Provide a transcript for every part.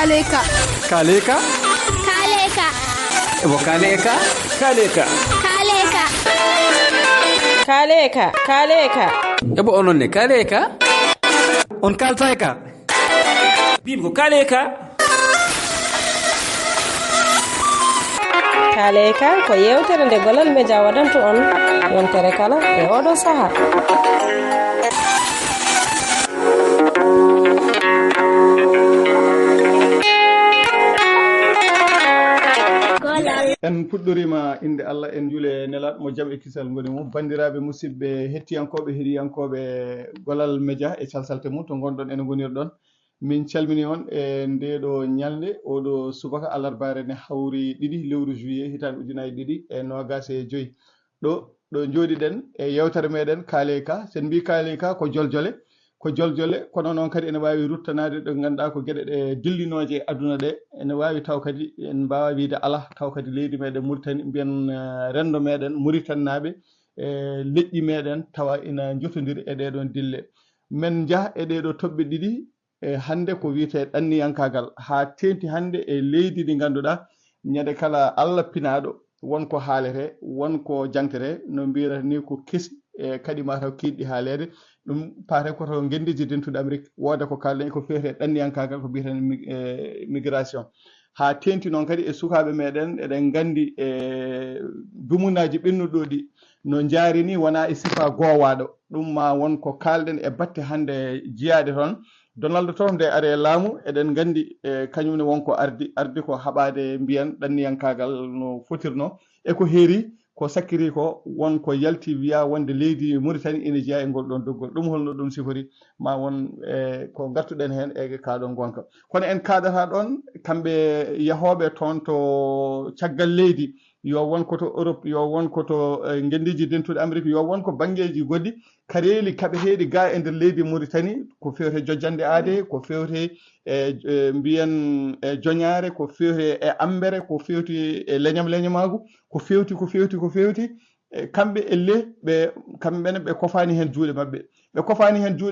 kaleka kaleka kaleka ebo kaleka kaleka kaleka kaleka kaleka ebo onon ne kaleka on kalta ka bimgo kaleka kaleka ko yewtere nde golal media wadanto on yontere kala e oɗo saha en puɗɗorima inde Allah en juule nelaɗo mo jaam e kisal ngoni mum bandiraɓe musidɓe hettiyankoɓe heeɗiyankoɓe golal média e calsalte mum to gonɗon ene gonirɗon min calmini on e ndeɗo ñalde oɗo subaka alarbare ne hawri 2 lewru juillet hitande 2025 ɗo jooɗiɗen e yewtere meɗen kaleka sen mbi kaleka ko joljole kono noon kadi ene wawi ruttanade ɗo ganduɗa ko gueɗe ɗe dillinoje e aduna ɗe ene wawi taw kadi en mbawa wiide ala taw kadi leydi meɗen Mauritanie mbiyen rendo meɗen Mauritannaɓe e leƴƴi meɗen tawa ina jotodiri e ɗeɗon dille men jaaha e ɗeɗo toɓɓe ɗiɗi e hande ko wiyete ɗanniyankagal ha tenti hande e leydi ndi ganduɗa ñande kala Allah pinaɗo wonko haalete wonko jangtere no mbirata ni ko kesi e kadi mataw kiɗɗi haalede ɗum paate koto gendiji dentude Amérique wooda ko kalɗen ko fewte ɗanniyankagal ko mbiyeten migration ha tenti noon kadi e sukaɓe meɗen eɗen gandi e dumunaji ɓennuɗo ɗi no jaarini wona e sifa gowaɗo ɗum ma won ko kalɗen e batte hande jiyaɗe toon Donald Trump nde ari e laamu eɗen gandi e kañumne wonko ardi ko haɓade mbiyan ɗanniyankagal no fotirno e ko heeri ko sakkiri ko wonko yalti wiya wonde leydi Mauritanie ene jeeya e ngol ɗon doggol ɗum holno ɗum sifori ma won ko gartuɗen hen e kaɗon gonka kono en kaɗata ɗon kamɓe yahoɓe toon to caggal leydi yo wonko to Europe yo wonko to gendiji dentude Amérique yo wonko banggueji goɗɗi kareeli kaɓeteɗi ga e nder leydi Mauritanie ko fewte jojjande aade ko fewte e mbiyen e joñare ko fewte e ambere ko fewti e leñamagu ko fewti kamɓe elle ɓe kamɓene ɓe kofani hen juuɗe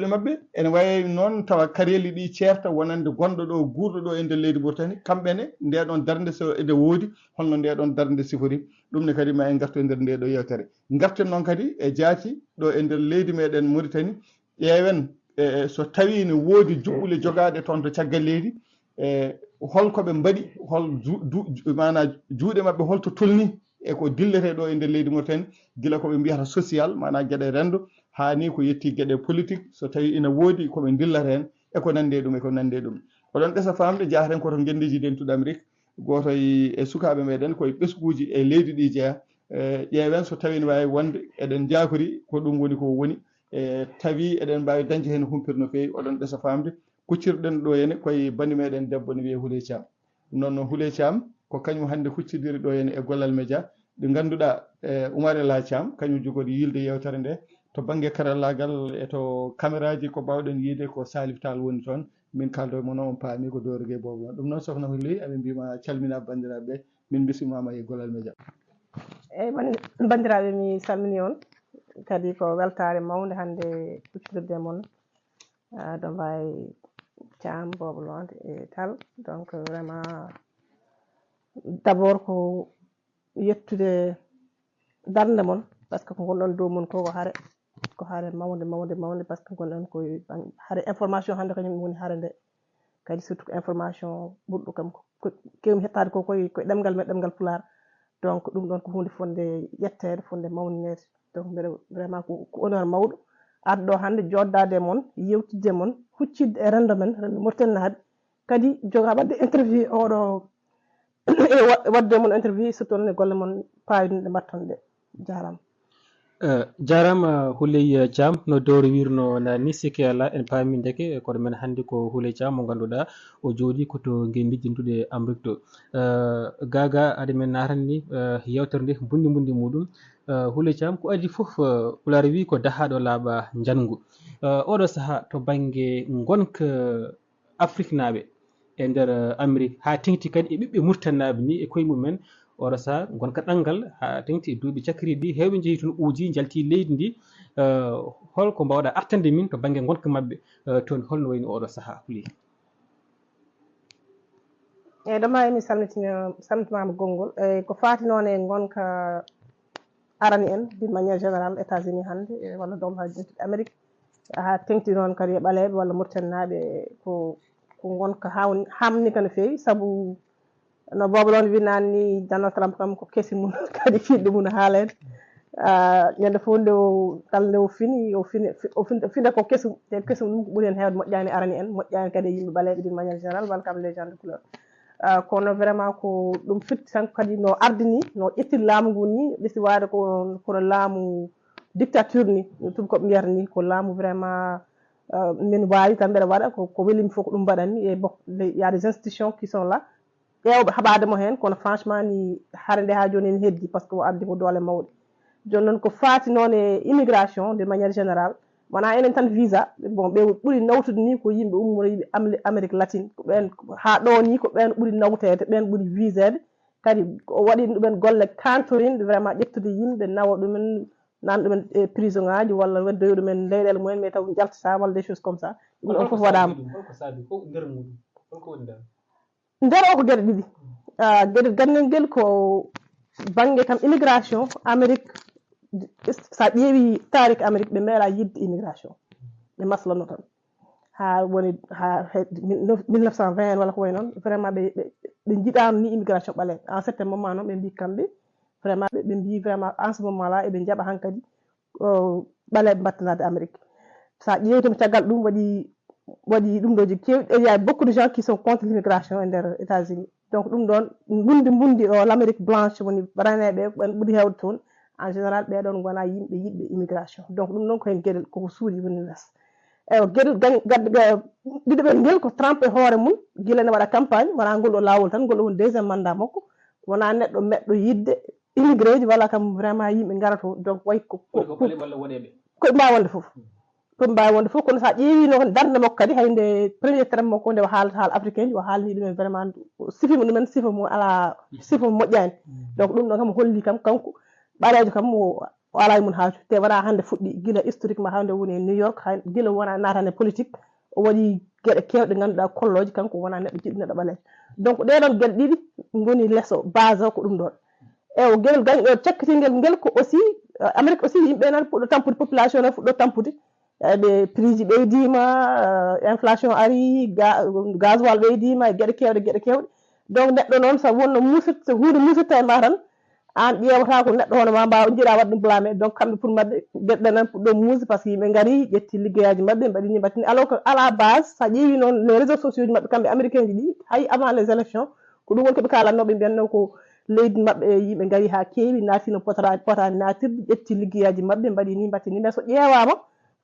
mabɓe ene wayi noon tawa kareeli ɗi ceerta wonande gonɗo ɗo gurɗo ɗo e nder leydi Mauritanie kamɓene ndeɗon darde so ede woodi holno ndeɗon darde sifori ɗum ne kadi ma en gartu e nder ndeɗo yewtere garten noon kadi e jaati ɗo e nder leydi meɗen Mauritanie ƴeewen so tawi ne woodi juɓɓule jogaɗe toon to caggal leydi holkoɓe mbaɗi mana juuɗe mabɓe holto tolni e ko dillete ɗo e nder leydi Mauritanie gila koɓe mbiyata social mana gueɗe rendo hani ko yetti gueɗe politique so tawi ina woodi koɓe dillata hen eko nande ɗum oɗon ɗesa famde jahaten koto gendiji dentuɗo Amérique goto e sukaɓe meɗen koye ɓesguji e leydi ɗi jeeya ƴeewen so tawi ne wawi wonde eɗen jakori ko ɗum woni ko woni tawi eɗen mbawi dañde hen humpir no fewi oɗon ɗesa famde kuccirɗen ɗo henne koye bani meɗen debbo ne wiye Houleye Thiam noon Houleye Thiam ko kañum hande huccidiri ɗo henne e gollal média ɗi ganduɗa Oumar Ela Thiam kañum jogori yilde yewtere nde to banggue karallagal e to caméraji ko bawɗen yiide ko Salif Tall woni toon min kaldo e moon on paami ko Dorogué Bobo ɗum noon sokhna Houleye amin mbima calmina bandiraɓe min bisimama e gollal média eyyi bandiraɓe mi salmini on kadi ko weltare mawde hande huccidirde moon ɗo mbawi Thiam Bobo Londe e Tall donc vraiment d'abord ko yettude darde moon par ce que ko gonɗon dow moon ko haare mawde par ce que gonɗon koye haare information hande kañum woni haare nde kadi surtout ko information ɓurɗo kam kewmi hettade ko koye ɗemgal men ɗemgal Pulaar donc ɗum ɗon ko hunde fonde yettede fonde mawninede donc mbeɗa vraiment ko honneur mawɗo arde ɗo hande joddade moon yewtidde moon huccidde e rendo men rendo Mauritanie naaɓe kadi joga wadde interview oɗo wadde moon interview surtout noon e golle moon payɗum ɗe mbatton ɗe jarama jarama Houleye Thiam no dowri wirno nani sikki ala en paami deke koɗo men hannde ko Houleye Thiam mo ganduɗa o jooɗi koto gendiji dentude Amérique to gaga aɗa men natanni yewtere nde bundi muɗum Houleye Thiam ko adi foof Pulaar wi ko dahaɗo laaɓa janngu oɗo saaha to banggue gonka Afrique naaɓe e nder Amérique ha tengti kadi e ɓiɓɓe Mauritanie ni e koye mumen oɗo saaha gonka ɗanngal ha tengti e duuɓi cakiri ɗi hewɓe jeehi toon uuji jalti leydi ndi holko mbawɗa artande min to banggue gonka mabɓe toon holno wayni oɗo saaha Houleye eyyi ɗoma emi salmitimama gongol eyyi ko fati noon e gonka arani en d'une manière générale États-Unis hannde walla dowlaji ƴettuɗi Amérique ha tengti noon kadi e ɓaleɓe walla Mauritanie ko gonka hamnika no fewi saabu no bobo ɗon wi nani Donald Trump kam ko keesi mum kadi fiɗɗo mum haalede ñande fof nde kala nde o fina ko kesum te kesum ɗum ko ɓuuri hen hewde moƴƴani arani en moƴƴani kadi e yimɓe ɓaleɓe d'une manière générale walla kam les gens de couleur kono vraiment ko ɗum firti tan kadi no ardini no ƴettiri laamu ngu ni ɗesi wade kono laamu dictature ni tubakoɓe mbiyata ni ko laamu vraiment min wawi tan mbeɗa waɗa ko welimi fof ko ɗum mbaɗanni e bon y a des institutions qui sont là ƴewɓe haɓademo hen kono franchement ni haare nde ha joni en heddi par ce que o addi ko doole mawɗe joni noon ko fati noon e immigration de manière générale wona enen tan visa bon ɓe ɓuuri nawtude ni ko yimɓe ummono yiɓe Amérique latine ko ɓen ha ɗo ni ko ɓen ɓuuri nawtede ɓen ɓuuri visede kadi o waɗi ɗumen golle cantorinde vraiment ƴettude yimɓe nawa ɗumen nan ɗumen e prison ngaji walla waddoyo ɗumen leyɗele mumen mais taw jaltata walla des choses comme ça ɗum ɗon foof waɗama nder o ko gueɗe ɗiɗi gueɗe gandel guel ko banggue kam immigration Amérique sa ƴeewi tarik Amérique ɓe meeɗa yidde immigration ɓe maslano tan ha woni ha 1920 walla ko way noon vraiment ɓe jiiɗano ni immigration ɓaleɓe en certain moment noon ɓe mbi kamɓe vraiment ɓe mbi vraiment en ce moment là eɓe jaaɓa hankkadi ɓaleɓe mbattanade Amérique sa ƴeewi tom caggal ɗum waɗi ɗum ɗoji kewɗi il y a beaucoup de gens qui sont contre l'immigration e nder États-Unis donc ɗum ɗon bundi o l'Amérique blanche woni raneɓe ɓen ɓuuri hewde toon en général ɓeɗon gona yimɓe yiɗɓe immigration donc ɗum ɗon koyen gueɗel koko suuɗi woni less eyi gueɗel ɗiɗoɓel ngel ko Trump e hoore mum guila ne waɗa campagne wona ngol ɗo lawol tan ngol ɗo woni deuxiéme mandat makko wona neɗɗo meɗɗo yidde immigré ji walla kam vraiment yimɓe gara to donc way koye mbawi wonde foof kono sa ƴeewi no darde makko kadi haynde premier terme makko nde o haalata haala africain ji o haalni ɗumen vraiment sifima ɗumen sifa mo ala sifa mo moƴƴani donc ɗum ɗon kam holli kam kanko ɓarejo kam o ala e mun haaju te wona hande fuɗɗi guila historiquement hande woni e New York guila wona natane politique o waɗi gueɗe kewɗe ganduɗa kolloje kanko wona neɗɗo jiɗɗo neɗɗo ɓalejo donc ɗeɗon gueɗe ɗiɗi goni lesso base o ko ɗum ɗon eyi gueɗel cakkitingel ngel ko aussi Amérique aussi yimɓe nan fuɗɗo tampude population nan fuɗɗo tampude ɓe prix ji ɓeydima inflation ari gasoil ɓeydima e gueɗe kewɗe donc neɗɗo noon so wonno so hunde musitta e ma tan an ƴewata ko neɗɗo hono ma mbawa jiiɗa wadde ɗum blamé donc kamɓe pour mabɓe gueɗe nan puɗɗo muuse par ce que yimɓe gaari ƴetti liggeyaji mabɓe mbaɗini mbattini alors que à la base sa ƴeewi noon les réseaux sociaux ji mabɓe kamɓe américain ji ɗi hay avant les élections ko ɗum woni koɓe kalannoɓe mbiyanno ko leydi mabɓe yimɓe gaari ha keewi natino potani natirde ƴetti liggeyaji mabɓe mbaɗini mbattini mais so ƴewama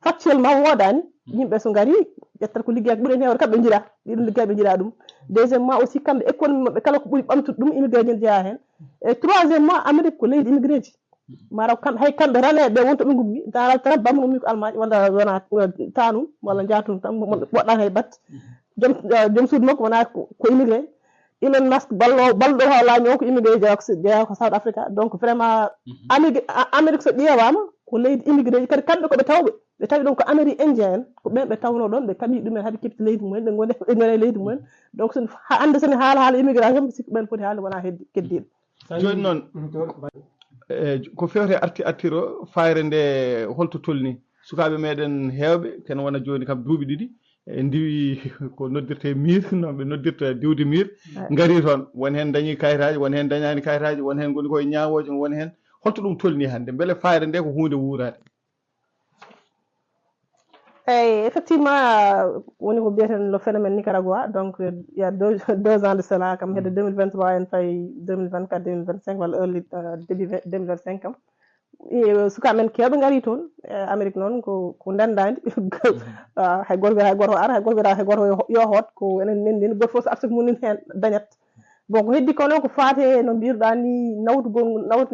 factuellement wodani yimɓe so gaari ƴettat ko ligguey ɓuuri en hewde kamɓe jiiɗa ɗiɗum ligguey ɓe jiiɗa ɗum deuxiémement aussi kamɓe économie mabɓe kala ko ɓuuri ɓamtude ɗum immigré ji jeeya hen et troisiémement Amérique ko leydi immigré ji mataw kamɓe hay kamɓe raneɓe wonto ɓe gummi Donald Trump bamno mi ko Allemagne walla wona tanum walla jatum tan woɗɗata hay batte joom suudu makko wona ko immigré Elon Musk balɗo ha laaño ko immigré jeeya ko South Africa donc vraiment Amérique so ƴewama ko leydi immigré ji kadi kamɓe koɓe tawɓe ɓe tawi ɗon ko Amérique indien en ko ɓen ɓe tawno ɗon ɓe kaɓi ɗumen haɓe kepti leydi mumen ɓe gone leydi mumen donc ande sene haala immigration ɓe sikko ɓen foti haalde wona keddiɗo joni noon ko fewte artiro fayre nde holto tolni sukaɓe meɗen hewɓe ken wona joni kam duuɓi ɗiɗi diwi ko noddirte mir no ɓe noddirta diwde mir gaari toon won hen dañi kayitaji won hen dañani kayitaji won hen goni koye ñawoje won hen holto ɗum tolni hande beele fayre nde ko hunde wuurade eyyi effectivement woni ko mbiyeten le phénomène Nicaragua donc il y a deux ans de cela kam hedde 2023 en fayi 2024 2025 walla early début 2025 kam sukaɓe men kewɓe gaari toon Amérique noon ko ndendadi hay goto wiya hay goto ara hay goto wiya hay goto yo hoot ko enen nendini goto foof so arsugue mum hen dañat bon ko heddi ko noon ko faate no mbiruɗa ni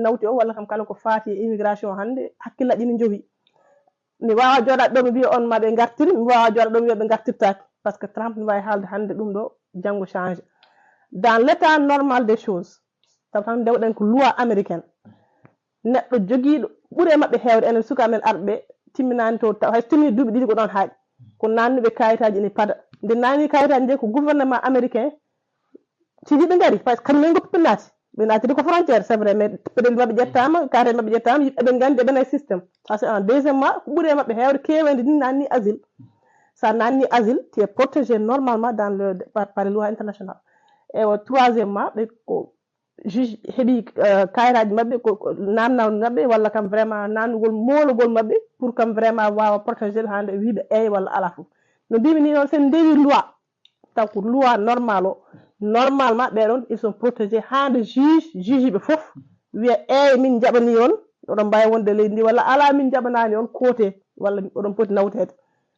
nawti o walla kam kala ko faati e immigration hande hakkillaji ɗi jogui mi wawa jooɗade ɗo mi wiya on maɓe gartir mi wawa jooɗade ɗo mi wiya ɓe gartirtaki par ce que Trump mi wawi haalde hande ɗum ɗo janggo change dans l'état normal des choses taw tan dewɗen ko loi américaine neɗɗo joguiɗo ɓuuri e mabɓe hewde enen suka men arɓe timminani to taw hay timmini duuɓi ɗiɗi ko ɗon haaɗi ko nanniɓe kayitaji ene paada nde nanni kayitaji nde ko gouvernement américain si yiɓe ngari par ce que kañumen goppi ɓe naati ɓe naatiri ko frontiére c'est vrai mais peɗel maɓɓe ƴettama carré maɓɓe ƴettama yiɓɓe ɓe gandi eɓen e systéme ça c'est un deuxièmement ko ɓuuri e maɓɓe heewde kewede ni nanni asile sa nanni asile tu es protégé normalement dans le par les lois internationales et troisièmement ɓe ko juge heeɓi kayitaji maɓɓe ko namnawde maɓɓe walla kam vraiment nannugol molugol maɓɓe pour kam vraiment wawa protégé hande wiiɓe eyi walla ala fof no mbimi ni noon sen ndewi loi taw ko loi normal o normalement ɓeɗon ils sont protégés hande juge ɓe fof wiya eyi min jaɓani on oɗon mbawi wonde leydi ndi walla ala min jaɓanani on koote walla oɗon poti nawtede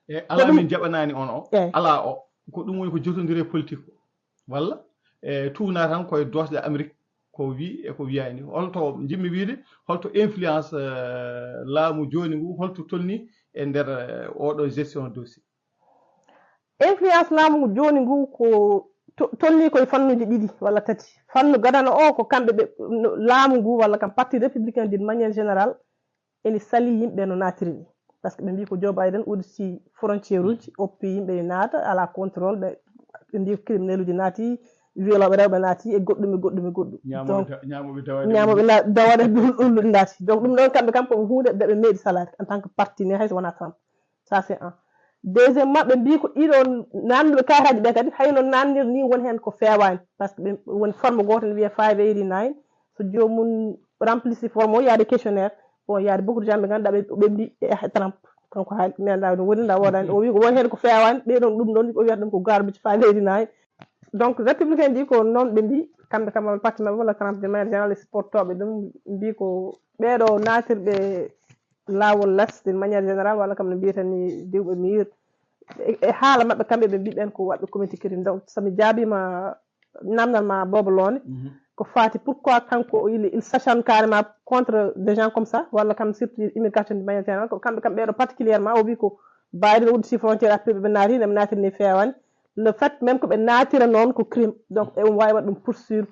e ala min jaɓanani on o ala o ko ɗum woni ko jotodiri e politique o walla e tuuna tan koye dosɗe Amérique ko wi e ko wiyani holto jimmi wiide holto influence laamu joni ngu holto tolni e nder oɗo gestion dossier influence laamu joni ngu ko tolni koye fannuji ɗiɗi walla tati fannu gadana o ko kamɓe ɓe laamu ngu walla kam parti républicain d'une manière générale ene sali yimɓe no natiri ni par ce que ɓe mbi ko Joe Biden udditi frontiére uji oppi yimɓe naata ala contrôle ɓe mbi ko criminel uji naati wioloɓe rewɓe naati e goɗɗum e goɗɗum e goɗɗum ñamoɓe dawaɗe ɗum naati donc ɗum ɗon kamɓe kam ko hunde ɓeɓe meeɗi salade en tant que parti ne hayso wona Trump ça c'est un deuxièmement ɓe mbi ko ɗiɗo nannuɓe kayitaji ɓe kadi hayno nannir ni woni hen ko fewani par ce que ɓe woni forme goto ne wiye 589 so jomum remplisi forme o yaade questionnaire bon yaade beaucoup de gens ɓe ganduɗa ɓe mbi Trump kanko haali nendaɓe no woni nda wodani o wi ko woni hen ko fewani ɓeɗon ɗum ɗon o wiyata ɗum ko garbage 589 donc républicain ndi ko noon ɓe mbi kamɓe kam parti maɓɓe walla Trump de manière générale supportoɓe ɗum mbi ko ɓeɗo natirɓe laawol less d'une manière générale walla kam no mbiyeten ni diwɓe miir e haala maɓɓe kamɓe ɓe mbiɓen ko waɗɓe communiqué donc somi jaabima namdal ma Bobo Lone ko fati pourquoi kanko il s'acharne carrément contre des gens comme ça walla kam surtout immigration de manière générale ko kamɓe kam ɓeɗo particulièrement o wi ko Biden udditi frontiére appiɓe ɓe naati ɓe natirni fewani le fait même ko ɓe natira noon ko crime donc on wawi waɗ ɗum poursuivre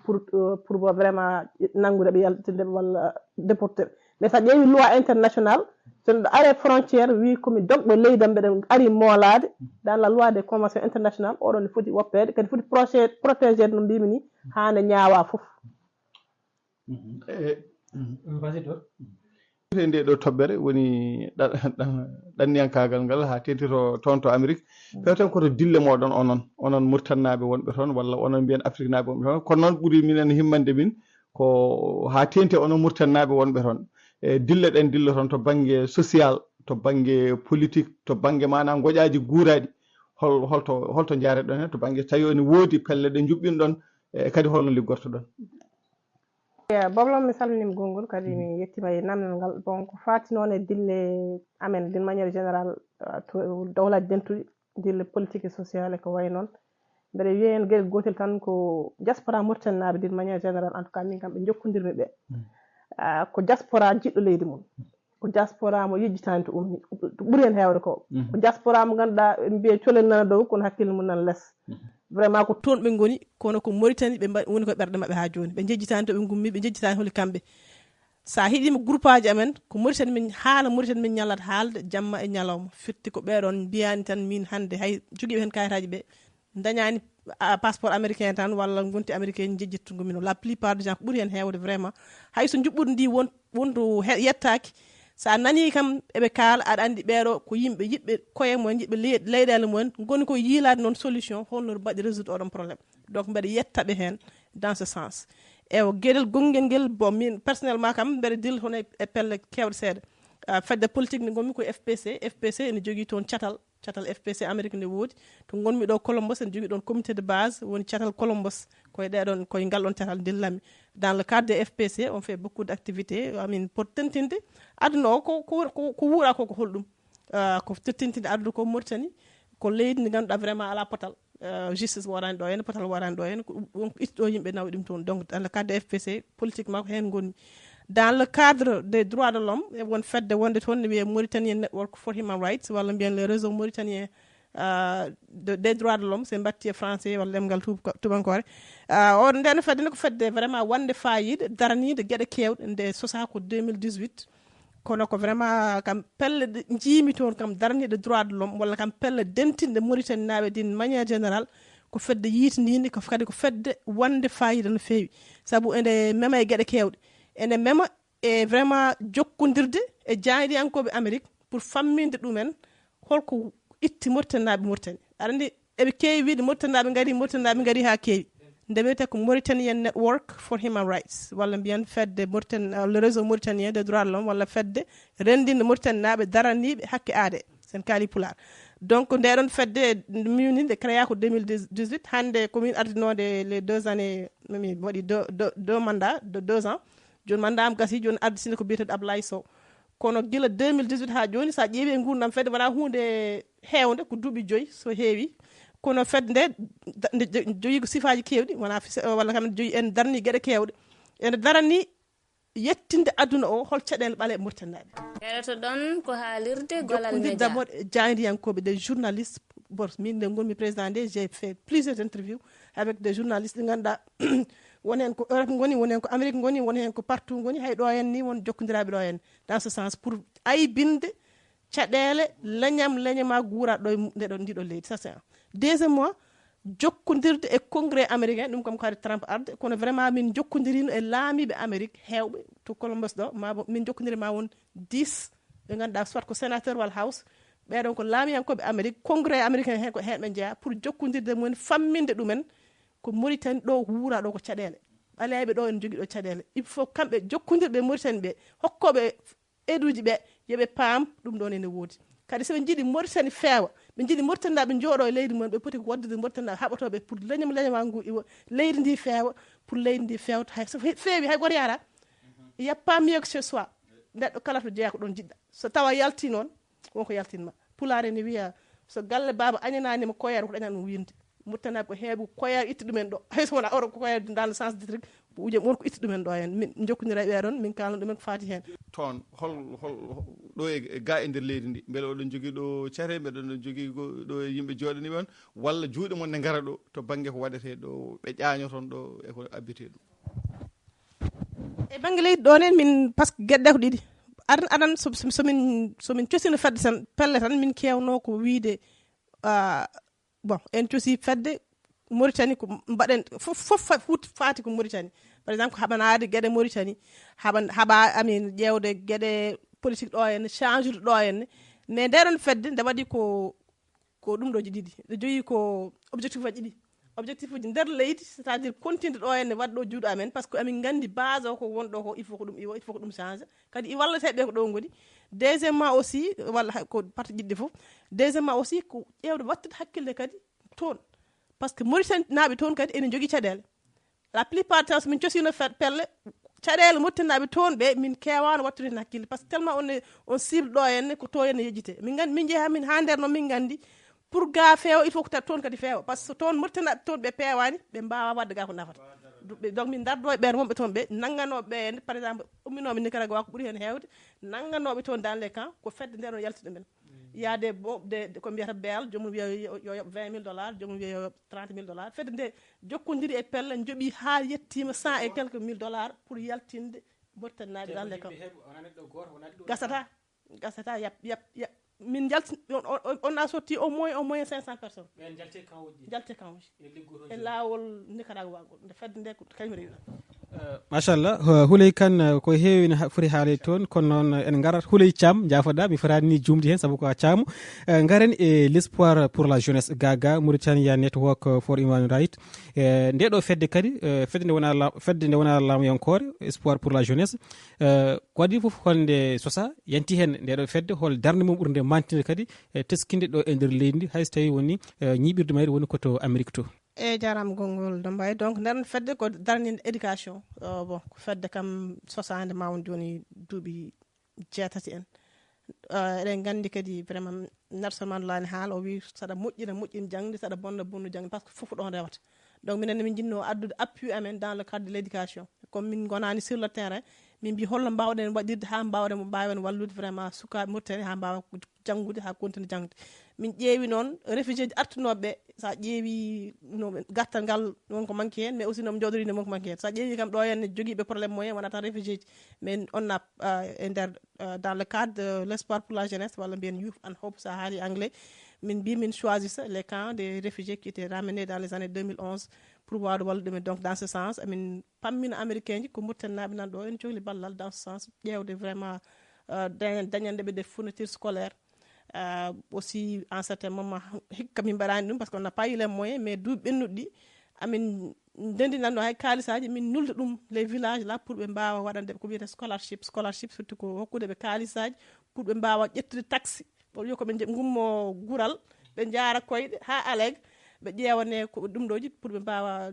pour vraiment nanngude ɓe yaltideɓe walla déporté mais sa ƴeewi loi international sono ɗo are frontiére wi komi dogɗo leydam mbeɗen ari moolade dans la loi des conventions internationales oɗon ne foti woppede kadi foti protégé no mbimi ni hande ñaawa fof nde ɗo toɓɓere woni ɗanniyankagal ngal ha tentito toon to Amérique pewten koto dille moɗon onon Mauritanaɓe wonɓe toon walla onon mbiyen Afrique naɓe wonɓe toon kono noon ɓuuri minen himmande min ko ha tenti onon Mauritanaɓe wonɓe toon e dille ɗen dilla toon to banggue social to banggue politique to banggue mana goƴaji guuraɗi holto jaareɗon hen to banggue tawi ene woodi pelle ɗe juɓɓinɗon e kadi holno liggortoɗon Boblom mi salminima gongol kadi mi yettima e namdal ngal bon ko fati noon e dille amen d'une manière générale to dawlaji dentuɗi dille politique et sociale e ko way noon mbeɗa wiya hen gueɗel gotel tan ko diaspora Mauritanaɓe d'une manière générale en tout cas min kam ɓe jokkodirmi ɓe ko diaspora jiɗɗo leydi mum ko diaspora mo yejjitani to ummi ɓuuri hen hewde ko diaspora mo ganduɗa mbiye colel nana dow kono hakkille mum nana less vraiment ko toon ɓe goni kono ko Mauritanie ɓe woni koye ɓerɗe maɓɓe ha joni ɓe jejjitani to ɓe gummi ɓe jejjitani holi kamɓe sa hiɗima groupe aji amen ko Mauritanie min haala Mauritanie min ñallata haalde jamma e ñalawma firti ko ɓeɗon mbiyani tan min hande hay joguiɓe hen kayitaji ɓe dañani passeport américain tan walla gonti américain jejjittugo min la plupart des gens ko ɓuuri hen hewde vraiment hayso juɓɓudi ndi wonto yettaki sa nani kam eɓe kaala aɗa andi ɓeɗo ko yimɓe yiɓɓe koye mumen yiɓɓe leyɗele mumen goni ko yiilade noon solution holno mbaɗi résoudre oɗon probléme donc mbeɗa yettaɓe hen dans ce sens ewo gueɗel gonguel guel bon min personnellement kam mbeɗa dilla toon e pelle kewɗe seeɗa fedde politique nde gonmi koye FPC ene jogui toon catal FPC Amérique nde woodi to gonmi ɗo Columbus ene jogui ɗon comité de base woni catal Columbus koye ɗeɗon koye ngal ɗon catal dillami dans le cadre des FPC on fait beaucoup d'activités amin pour tentinde aduna o ko wuura ko holɗum ko tentinde aduna ko Mauritanie ko leydi ndi ganduɗa vraiment ala potal justice warani ɗo henne potal warani ɗo henne wonko ittuɗo yimɓe nawi ɗum toon donc dans le cadre des FPC politiquement ko hen gonmi dans le cadre des droits de l'homme won fedde wonde toon ne wiye Mauritanian Network for Human Rights walla mbiyen le réseau mauritanien des droits de l'homme c'est batti e français walla ɗemgal tubankore o nden fedde ne ko fedde vraiment wande fayide darnide gueɗe kewɗe nde sosa ko 2018 kono ko vraiment kam pelle jiimi toon kam darniɗe droit de l'homme walla kam pelle dentinde Mauritanie naɓe d'une manière générale ko fedde yiitindinde ko kadi ko fedde wonde fayida no feewi sabu ende mema e gueɗe kewɗe ende mema e vraiment jokkodirde e jayriyankoɓe Amérique pour famminde ɗumen holko itti Mauritanie Mauritanie aɗa andi eɓe keewi wiide Mauritanie gari ha keewi nde wiyete ko Mauritanian Network for Human Rights walla mbiyan fedde Mauritanie le réseau mauritanien des droits de l'homme walla fedde rendinde Mauritanie daraniɓe hakke aade sen kaali pular donc ndeɗon fedde mini nde créa ko 2018 hande komin ardinode les 2 années mi waɗi deux mandats de 2 ans joni mandat am gasi joni ardisinde ko biyeteɗo Ablaye Sow kono gila 2018 ha joni sa ƴeewi e gurdam fedde wona hunde heewde ko duuɓi 5 so heewi kono fedde nde joyi ko sifaji kewɗi wona walla kam joyi en darni gueɗe kewɗe ene darani yettinde aduna o hol caɗele ɓaale Mauritanie heɗoto ɗon ko haalirde golal média d'abord jayriyankoɓe des journalistes bon min nde gonmi président nde j'ai fait plusieurs interviews avec des journalistes ɗi ganduɗa woni hen ko Europe goni woni hen ko Amérique goni woni hen ko partout goni hay ɗo hen ni won jokkodiraɓe ɗo hen dans ce sens pour aybinde caɗele leñama guuraɗo ɗo ndiɗo leydi ça c'est un deuxièmement jokkodirde e congrès américain ɗum kam ko haade Trump arde kono vraiment min jokkodirino e laamiɓe Amérique hewɓe to Columbus ɗo min jokkodiri ma won 10 ɓe ganduɗa soit ko sénateur walla house ɓeɗon ko laamiyankoɓe Amérique congrès américain hen ko hen ɓe jeeya pour jokkodirde mumen famminde ɗumen ko Mauritanie ɗo wuura ɗo ko caɗele ɓaleɓe ɗo en jogui ɗo caɗele il faut kamɓe jokkodirɓe Mauritanie ɓe hokkoɓe aiduji ɓe yoɓe paam ɗum ɗon ene woodi kadi soɓe jiiɗi Mauritanie feewa ɓe jiiɗi Mauritanie ɓe jooɗo e leydi mumen ɓe poti ko waddude Mauritanie haɓatoɓe pour leñama ngu iwa leydi ndi feewa pour leydi ndi fewta hay so feewi hay goto yara il y a pas mieux que ce soit neɗɗo kala to jeeya ko ɗon jiɗɗa so tawa yalti noon wonko yaltinma pulaar ne wiya so galle baba añananima koyere ko dañan ɗum winde Mauritanie ko heeɓu koyere itti ɗumen ɗo hayso wona oro ko koyere dans le sens district uje wonko itti ɗumen ɗo hen min jokkodira e ɓeɗon min kalno ɗumen ko faati hen toon hol ɗo e ga e nder leydi ndi beele oɗon jogui ɗo care mbeɗe oɗon jogui ɗo yimɓe joɗani on walla juuɗe mon ne gara ɗo to banggue ko waɗete ɗo ɓe ƴañoton ɗo e ko abbite ɗum e banggue leydi ɗon en min par ce que gueɗɗe ko ɗiɗi aɗan somin cosino fedde tan pelle tan min kewno ko wiide bon en cosi fedde Mauritanie ko mbaɗen fof faati ko Mauritanie par exemple ko haɓanade gueɗe Mauritanie haɓa amin ƴewde gueɗe politique ɗo henne change ude ɗo henne mais ndeɗon fedde nde waɗi ko ɗum ɗoji ɗiɗi nde joyi ko objectif aji ɗiɗi objectif uji nder leydi c' est à dire continde ɗo henne wadɗo juuɗo amen par ce que amin gandi base o ko wonɗo ko il faut ko ɗum iwa il faut ko ɗum change kadi i wallateɓe ko ɗo goni deuxièmement aussi walla ko parti jiɗɗi foof deuxièmement aussi ko ƴewde wattude hakkille kadi toon par ce que Mauritanie naaɓe toon kadi ene jogui caɗele la plupart temps min cosino pelle caɗele Mauritanie naaɓe toon ɓe min kewano wattude hen hakkille par ce que tellement on cible ɗo henne ko to henne yejjite min jeeha min ha nder noon min gandi pour ga feewa il faut ko tat toon kadi feewa par ce que toon Mauritanie naaɓe toon ɓe pewani ɓe mbawa wadde ga ko nafata donc min dardo e ɓen wonɓe toon ɓe nangganoɓe ɓe par exemple umminoɓe Nicaragua ko ɓuuri hen hewde nangganoɓe toon dans les camps ko fedde nden on yalti ɗumen il y a des ko mbiyata beel jomum wiya yo yoɓ $20,000 jomum wiya yo yoɓ $30,000 fedde nde jokkodiri e pelle jooɓi ha yettima 100 et quelques $1000 pour yaltinde Mauritanie naaɓe dans les camps gasata yap min jalti on a sorti au moins 500 personnes jalte camp uji e lawol Nicaragua nde fedde nde ko kañum rewi machallah Houleye Kane ko heewi ne foti haalede toon kono noon en garat Houleye Thiam jafoɗa mi fotani ni jumdi hen saabu ko a caamu garen e l'espoir pour la jeunesse gaga Mauritania Network for Human Rights nde ɗo fedde kadi fedde nde wona laamuyankore espoir pour la jeunesse ko waɗi foof holnde sosa yanti hen nde ɗo fedde hol darde mum ɓurde mantinde kadi teskinde ɗo e nder leydi ndi hayso tawi woni ñiɓirde mayre woni koto Amérique to e jarama gongol Dombay donc nden fedde ko darninde éducation bon ko fedde kam sosande ma won joni duuɓi 6 en eɗen gandi kadi vraiment Nelson Mandela ne haala o wi saɗa moƴƴina jangde saɗa bonna jangde par ce que fof ɗon rewata donc minen min jinno addude appui amen dans le cadre de l' éducation comme min gonani sur le terrain min mbi holno mbawɗen waɗirde ha mbawɗen mo mbawen wallude vraiment sukaɓe Mauritanie ha mbawa janggude ha continue jangde min ƴeewi noon réfugié ji artunoɓeɓe sa ƴeewi no gartal ngal wonko manque hen mais aussi noɓe jooɗorino wonko manque hen sa ƴeewi kam ɗo henne joguiɓe probléme moyen wona tan réfugié ji mais on a e nder dans le cadre de l'espoir pour la jeunesse walla mbiyen youth and hope sa haali anglais min mbi min choisissa les camps des réfugiés qui étaient ramenés dans les années 2011 pour wawde wallude ɗumen donc dans ce sens amin pammina américain ji ko murtannaɓe nan ɗo en cohli ballal dans ce sens ƴewde vraiment dañandeɓe des fournitures scolaires aussi en certain moment hikka min mbaɗani ɗum par ce que on n'a pas eu les moyens mais duuɓi ɓennuɗi ɗi amin ndendinanno hay kaalisaji min nulde ɗum les villages là pour ɓe mbawa waɗande ko wiyete scholarship surtout ko hokkude ɓe kaalisaji pour ɓe mbawa ƴettude taxi ɓe ko ɓe gummo guural ɓe jaara koyɗe ha Alege ɓe ƴewane ko ɗum ɗoji pour ɓe mbawa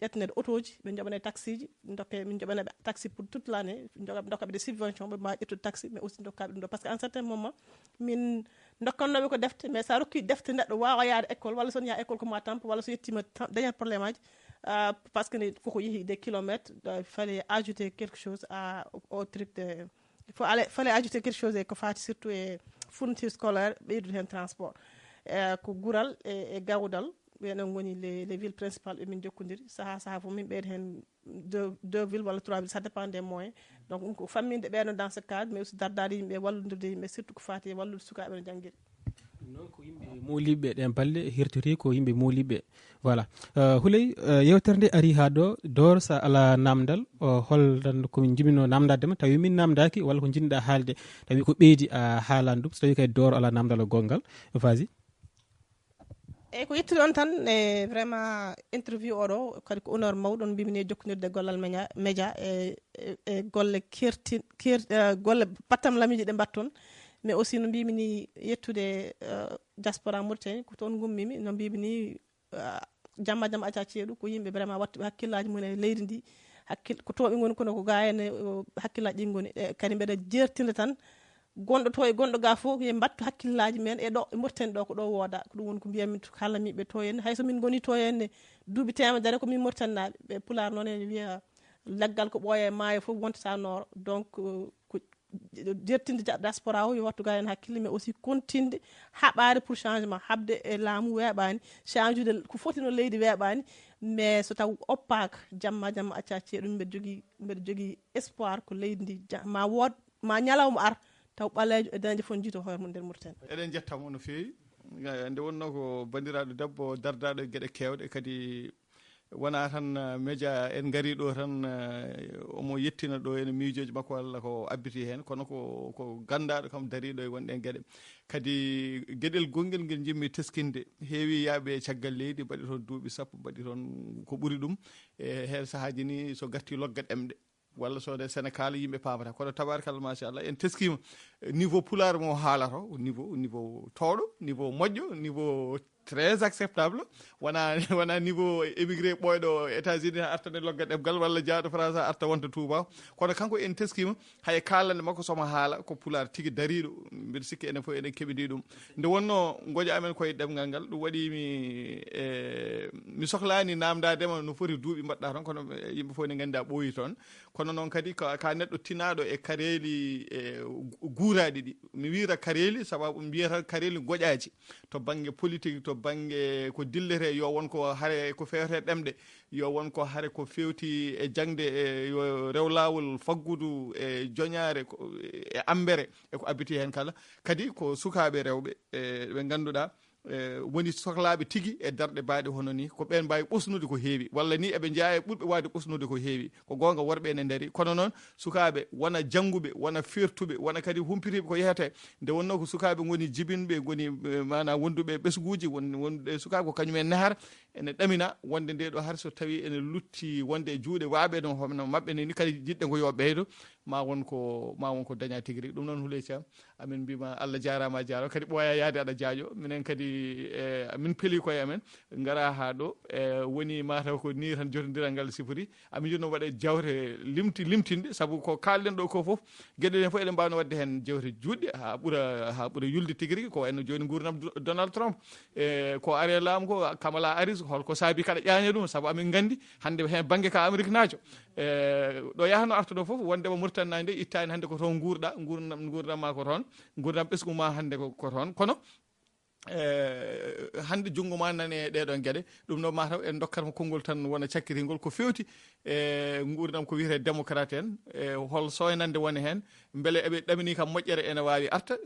ƴettanede autoji ɓe joɓane taxi ji min joɓanaɓe taxi pour toute l'année dokkaɓe des subventions ɓe mbawa ƴettude taxi mais aussi dokkaɓe ɗum ɗo par ce que en certain moment min dokkannoɓe ko defte mais sa rokki defte neɗɗo wawa yaade école walla son yaha école ko ma tampa walla so yettima dañat probléme aji parce que koko yeehi des kilomètres il fallait ajouter quelque chose au truc de fallait ajouter quelque chose ko fati surtout e fourniture scolaire ɓeydude hen transport ko guural e gawdal ɓeɗon goni les villes principales ɓe min jokkodiri saaha fof min ɓeyda hen deux villes walla 3 villes ça dépend des moyens donc ɗum ko famminde ɓeɗon dans ce cadre mais aussi dardade yimɓe wallodirde yimɓe surtout ko fati e wallude sukaɓe no jangguiri noon ko yimɓe moliɓe ɗen balle hertori ko yimɓe moliɓe voilà Houleye yewtere nde ari ha ɗo dor sa ala namdal holtan komin jibino namdadema tawi min namdaki walla ko jinɗa haalde tawi ko ɓeydi a haalani ɗum so tawi kay dor ala namdal gongal vas-y eyyi ko yettude on tan e vraiment interview oɗo kadi ko honneur mawɗo on mbimini jokkodirde gollal média e golle golle battam lamiji ɗe mbatton mais aussi no mbimini yettude diaspora Mauritanie ko toon gummimi no mbimini jamma jamma acca ceeɗu ko yimɓe vraiment wattuɓe hakkillaji mumen e leydi ndi ko toɓe goni kono ko ga henne hakkillaji ɗi goni kadi mbeɗa jertinde tan gonɗo to e gonɗo ga fof ye mbattu hakkillaji men e ɗo e Mauritanie ɗo ko ɗo wooda ko ɗum woni ko mbiyami haalamiɓe to henne hayso min goni to henne duuɓi temedere komin Mauritanie naɓe ɓe Pulaar noon ene wiiya leggal ko ɓooya e maayo fof wontata nooro donc ko jertinde diaspora o yo wattu ga hen hakkille mais aussi continde haɓade pour changement habde e laamu weeɓani change ude ko foti no leydi weeɓani mais so taw oppaka jamma acca ceeɗum mbeɗa jogui espoir ko leydi ndi ma wood ma ñalawma ar taw ɓalejo e dañde fof jiito hoore mum nder Mauritanie eɗen jettamo no fewi nde wonno ko bandiraɗo debbo dardaɗo e gueɗe kewɗe kadi wona tan média en gari ɗo tan omo yettina ɗo ene miijoji makko walla ko abbiti hen kono ko gandaɗo kam dariɗo e wonɗen gueɗe kadi gueɗel gonguel nguel jimmi teskinde heewi yaaɓe caggal leydi mbaɗi toon duuɓi sappo mbaɗi toon ko ɓuuri ɗum e hen saahaji ni so gatti loggat ɗemɗe walla sode Sénégal yimɓe pamata kono tabarkalla machallah en teskima niveau pulaar mo haalata niveau tooɗo niveau moƴƴo niveau très acceptable wona niveau émigré ɓoyɗo États-Unis artane logga ɗemgal walla jaaɗo France arta wonta Touba kono kanko en teskima hay kalande makko somo haala ko pulaar tigui dariɗo mbiɗa sikki enen fof eɗen keɓiɗi ɗum nde wonno goƴa amen koye ɗemgal ngal ɗum waɗimi mi sohlani namdadema no foti duuɓi mbaɗɗa toon kono yimɓe fof ne gandi a ɓooyi toon kono noon kadi ka neɗɗo tinaɗo e kareli guuraɗi ɗi mi wira kareli sababu mi wiya tan kareli goƴaji to banggue politique to banggue ko dillete yo wonko haare ko fewte ɗemɗe yo wonko haare ko fewti e jangde yo rew lawol faggudu e joñare e ambere eko abbiti hen kala kadi ko sukaɓe rewɓe ɓe ganduɗa woni sohlaɓe tigui e darɗe mbaɗe hono ni ko ɓen mbawi ɓusnude ko heewi walla ni eɓe jeeya e ɓurɓe wawde ɓusnude ko heewi ko gonga worɓe ene daari kono noon sukaɓe wona jangguɓe wona fertuɓe wona kadi humpitiɓe ko yehete nde wonno ko sukaɓe goni jibinɓe goni mana wonduɓe ɓesguji wonduɓe sukaɓe ko kañumen nehara ene ɗamina wonde nde ɗo har so tawi ene lutti wonde e juuɗe waaɓe no hono mabɓe ni kadi jiɗɗe ko yo ɓeydo ma wonko daña tigui rigui ɗum noon Houleye Thiam amin mbima Allah jarama jarama kadi ɓooya yaade aɗa jaaƴo minen kadi min peeli koye amen gara ha ɗo woni mataw ko ni tan jotodiral ngal sifori amin jinno waɗe jawte limtinde saabu ko kalɗen ɗo ko foof gueɗe ɗen foof eɗen mbawno wadde hen jawte juɗɗe ha ɓuura yulde tigui rigui ko wayno joni gurdam Donald Trump ko ari laamu ko Kamala Harris holko saabi kaɗa ƴaña ɗum saabu amin gandi hande hen banggue ka Amérique najo ɗo yahano artuɗo foof wondema moftannaade nde ittaani hannde ko toon nguurɗam ma ko toon nguurɗam ɓesgu ma hannde ko toon kono hannde junngo ma nane ɗeɗon geɗe ɗum noon mataw en dokkatmo konngol tan wona cakkitingol ko fewti nguurdam ko wiyete démocrate en hol soynande woni heen beele eɓe ɗamini kam moƴƴere ene wawi arta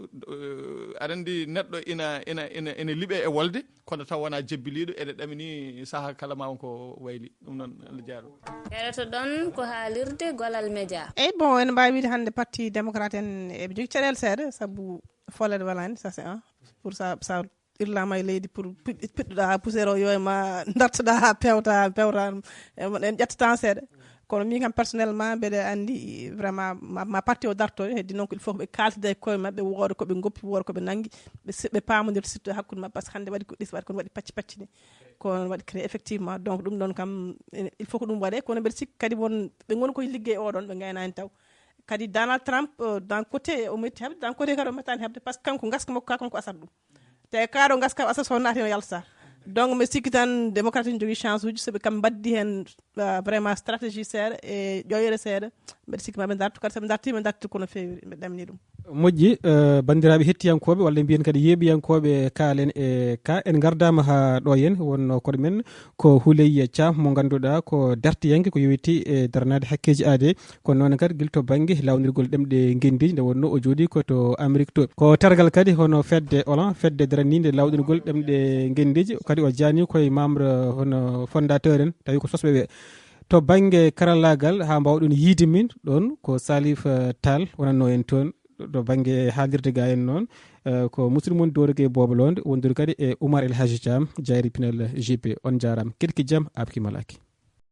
aɗa andi neɗɗo ina liiɓe e wolde kono taw wona jebbiliɗo ene ɗamini saaha kala ma wonko wayli ɗum noon Allah jaaru heɗoto ɗon ko haalirde Gollal Média eyyi bon en mbawi wiide hannde parti démocrate en eɓe jogui caɗele seeɗa saabu follede walani ça c'est un pour ça irlama e leydi pour piɗɗoɗa ha poussiére o yoyma dartoɗa ha pewta en ƴettatan seeɗa kono min kam personnellement mbeɗa andi vraiment ma parti o dartoyo heddi noon ko il faut koɓe kaltida e koye mabɓe wooda koɓe goppi wooda koɓe naggui ɓe pamodir surtout hakkude mabɓe par ce que hannde waɗi ko ɗis waɗi kono waɗi pacci ni kono waɗi créé effectivement donc ɗum ɗon kam il faut ko ɗum waɗe kono mbeɗa sikki kadi won ɓe goni koye ligguey oɗon ɓe gaynani taw kadi Donald Trump d'un côté o metti heɓde d'un côté kadi o mettani heɓde par ce que kanko gaska makko ka kanko asat ɗum te kaɗo gaska asat so naati no yalta donc mi sikki tan démocrate ne jogui chance uji soɓe kam baddi hen vraiment stratégie seeɗa e ƴoyere seeɗa mbeɗa sikki maɓe dartu kadi soɓe dartima dartu kono fewi mbeɗa ɗamini ɗum moƴƴi bandiraɓe hettiyankoɓe walla mbiyen kadi yeeɓiyankoɓe kaalen e ka en gardama ha ɗo yen wonno koɗo men ko Houleye Thiam mo ganduɗa ko dartiyanke ko yowiti e darnade hakkeji aade kono noon kadi guila to banggue lawnirgol ɗemɗe guendi nde wonno o jooɗi koto Amérique to ko targal kadi hono fedde olan fedde darnide lawɗirgol ɗemɗe guendiji kadi o jaani koye membre hono fondateur en tawi ko sosɓeɓe to banggue karallagal ha mbawɗon yiide min ɗon ko Salif Tall wonanno en toon to banggue haalirde ga en noon ko musidɗo mon Dorogué Bobalonde wondude kadi e Oumar El Hadji Thiam jayri pinal JP on jarama keɗki jaam abki malaki